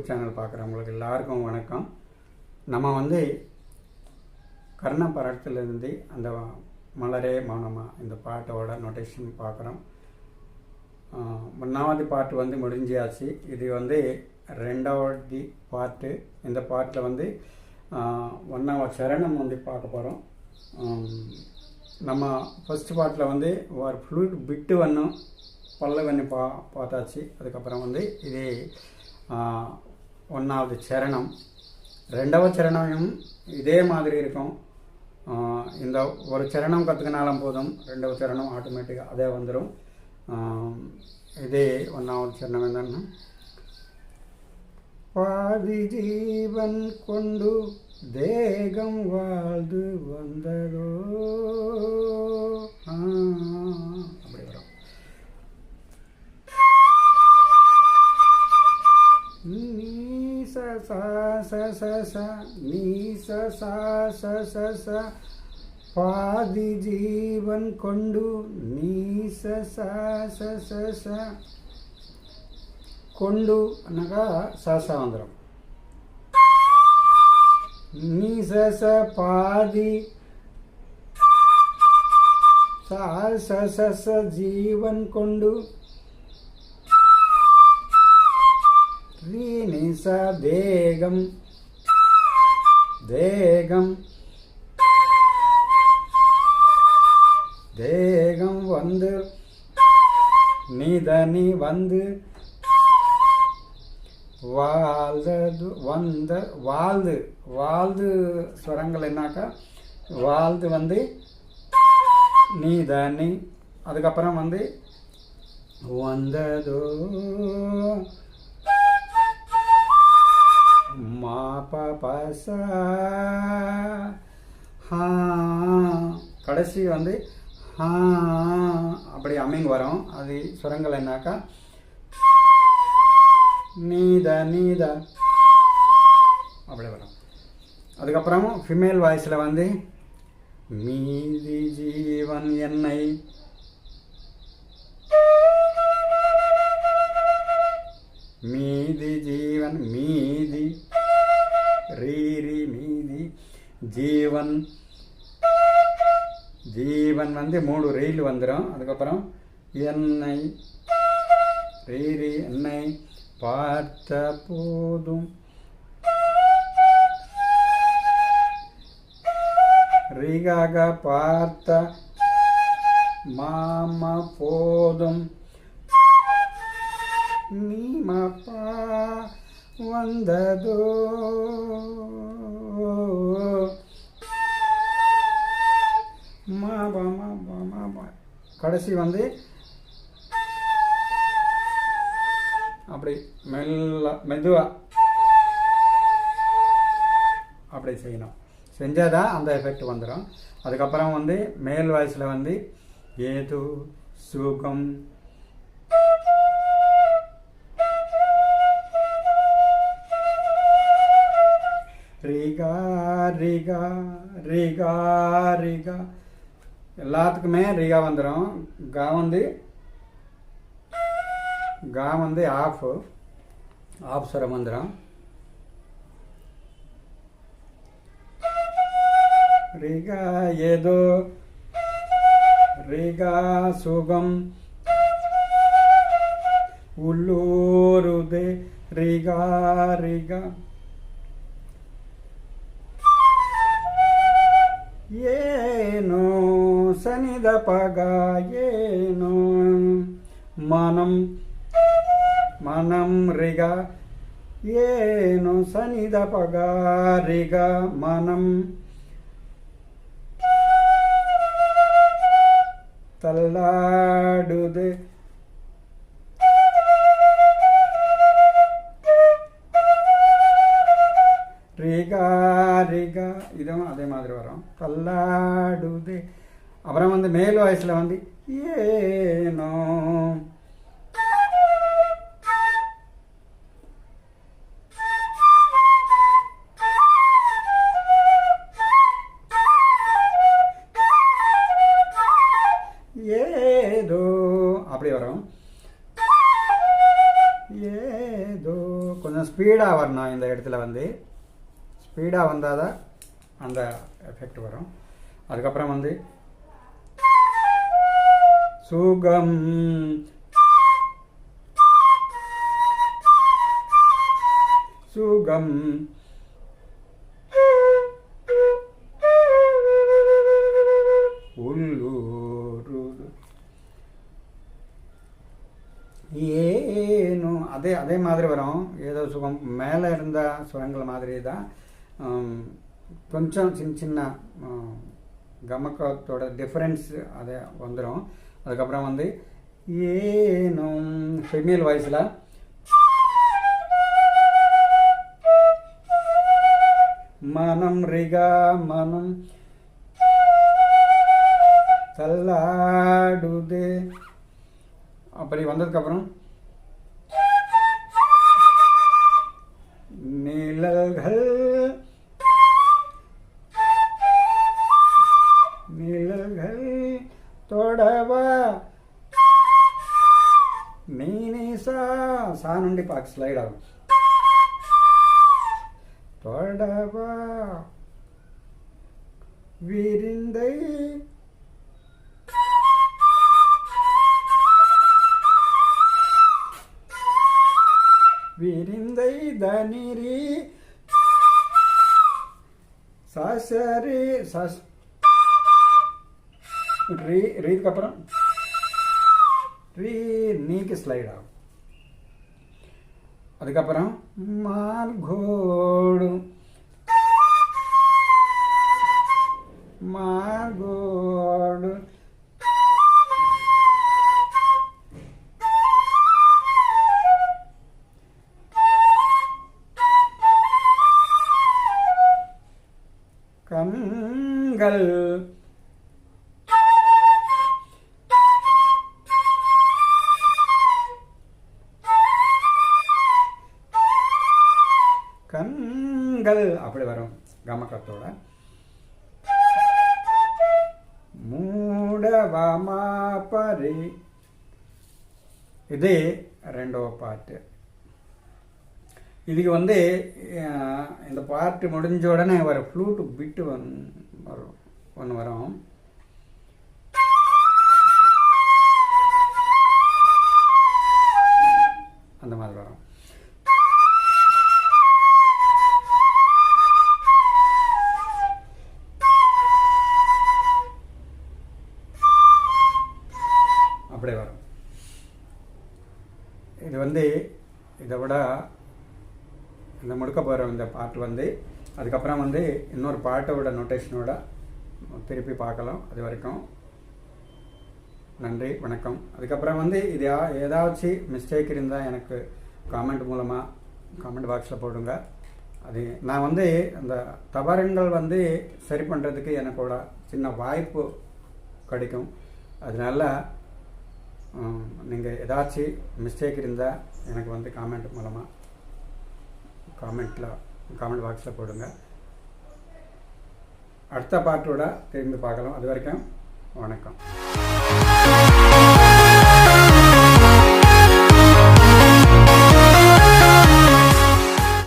Channel பார்க்குறவங்களுக்கு எல்லாருக்கும் வணக்கம். நம்ம வந்து கர்ண படத்திலிருந்து அந்த மலரே மௌனமா இந்த பாட்டோட நோட்டேஷன் பார்க்குறோம். 1வது பாட்டு வந்து முடிஞ்சாச்சு. இது வந்து 2வது பாட்டு. இந்த பாட்டில் வந்து 1வது சரணம் வந்து பார்க்க போகிறோம். நம்ம ஃபஸ்ட் பாட்டில் வந்து ஒரு ஃப்ளூட் பிட்டு வண்ணம் பல்லவன்னு பார்த்தாச்சு. அதுக்கப்புறம் வந்து இது 1வது சரணம். 2வது சரணமும் இதே மாதிரி இருக்கும். இந்த ஒரு சரணம் கற்றுக்கினாலும் போதும், 2வது சரணம் ஆட்டோமேட்டிக்காக அதே வந்துடும். இதே 1வது சரணம் என்னன்னா, பாதி ஜீவன் கொண்டு தேகம் வாழ்ந்து வந்ததோ, அப்படி வரும். நீ ச ச நீ ச பாதி ஜீவன் கொண்டு நீ ச கொண்டு அன்னாக்கா சாசா வந்துடும். நீ ச பாதி ச ஜீவன் கொண்டு ரீனிச தேகம் தேகம் தேகம் வந்து நீதனி வந்து வாழ்ந்தது வந்த வாழ்ந்து வாழ்ந்து ஸ்வரங்கள் என்னாக்கா வாழ்ந்து வந்து நீதனி, அதுக்கப்புறம் வந்து வந்ததோ மா பசா, கடைசி வந்து அப்படி அம்மிங் வரும். அது சுரங்கள் என்னாக்கா நீத நீத அப்படி வரும். அதுக்கப்புறம் ஃபீமேல் வாய்ஸில் வந்து மீதி ஜீவன் என்னை மீதி ஜீவன் மீதி ரீரி மீதி ஜீவன் ஜீவன் வந்து 3 ரீல் வந்துடும். அதுக்கப்புறம் என்னை ரீரி என்னை பார்த்த போதும் ரீகாக பார்த்த மாமா போதும் நீமப்பா வந்ததோ மாபா மாபா மாபா. கடைசி வந்து அப்படி மெதுவா அப்படி செய்யணும். செஞ்சாதான் அந்த எஃபெக்ட் வந்துடும். அதுக்கப்புறம் வந்து மேல் வாய்ஸில் வந்து ஏதோ சுகம் ரிகா ரிகா ரிகா ரிகா எல்லாத்துக்குமே ரிகா வந்துடும். கா வந்து ஆஃப் சுரம் வந்துடும். ரிகா ஏதோ ரிகா சுகம் உள்ளூருதே ரிகா ரிகா ஏனோ சனித பகா ஏனோ மனம் மனம் ரிகா ஏனோ சனித பகா ரிகா மனம் தள்ளாடுது ரிகா ரிகா இதுவும் அதே மாதிரி வரும். தள்ளாடுது. அப்புறம் வந்து மேல் வாய்ஸில் வந்து ஏனோ ஏதோ அப்படி வரும். ஏதோ கொஞ்சம் ஸ்பீடாக வரணும். இந்த இடத்துல வந்து ஸ்பீடாக வந்தால் தான் அந்த எஃபெக்ட் வரும். அதுக்கப்புறம் வந்து சுகம் சுகம் உள்ளூரு ஏனோ அதே மாதிரி வரும். ஏதோ சுகம் மேலே இருந்த சுரங்கள் மாதிரி தான் கொஞ்சம் சின்ன கமக்கத்தோட டிஃப்ரென்ஸ் அதை வந்துடும். அதுக்கப்புறம் வந்து ஏனோ ஃபெமியல் வாய்ஸில் மனம் ரிகா மனம் தள்ளாடுது அப்படி வந்ததுக்கப்புறம் நிழல்கள் நிழல்கள் தொடவா நீனிசா சா నుండి பாக்கு ஸ்லைட் ஆகும். தொடவா விரிந்தை விரிந்தை தனிரி சரி ரீக்கு அப்புறம் நீக்கு ஸ்லைட் ஆகும். அதுக்கப்புறம் மார்கோடு மார்கோடு கண்கள் கண்கள் அப்படி வரும் கமக்கத்தோட. மூடவமா பரி இது ரெண்டோ பாட்டு. இதுக்கு வந்து இந்த பாட்டு முடிஞ்ச உடனே வர ஃப்ளூட் பிட்டு ஒன்று வரும். அந்த மாதிரி வரும். அப்படியே வரும். இது வந்து இதை விட இந்த முடுக்க போகிற இந்த பாட்டு வந்து அதுக்கப்புறம் வந்து இன்னொரு பாட்டோட நோட்டேஷனோட திருப்பி பார்க்கலாம். அது வரைக்கும் நன்றி, வணக்கம். அதுக்கப்புறம் வந்து இது ஏதாச்சும் மிஸ்டேக் இருந்தால் எனக்கு காமெண்ட் மூலமாக காமெண்ட் பாக்ஸில் போடுங்க. அது நான் வந்து அந்த தவறுங்கள் வந்து சரி பண்ணுறதுக்கு எனக்கோட சின்ன வாய்ப்பு கிடைக்கும். அதனால நீங்கள் ஏதாச்சும் மிஸ்டேக் இருந்தால் எனக்கு வந்து காமெண்ட் மூலமாக காமெண்ட் பாக்ஸில் போடுங்க. அடுத்த பாட்டோட திரும்பி பார்க்கலாம். அது வரைக்கும் வணக்கம்.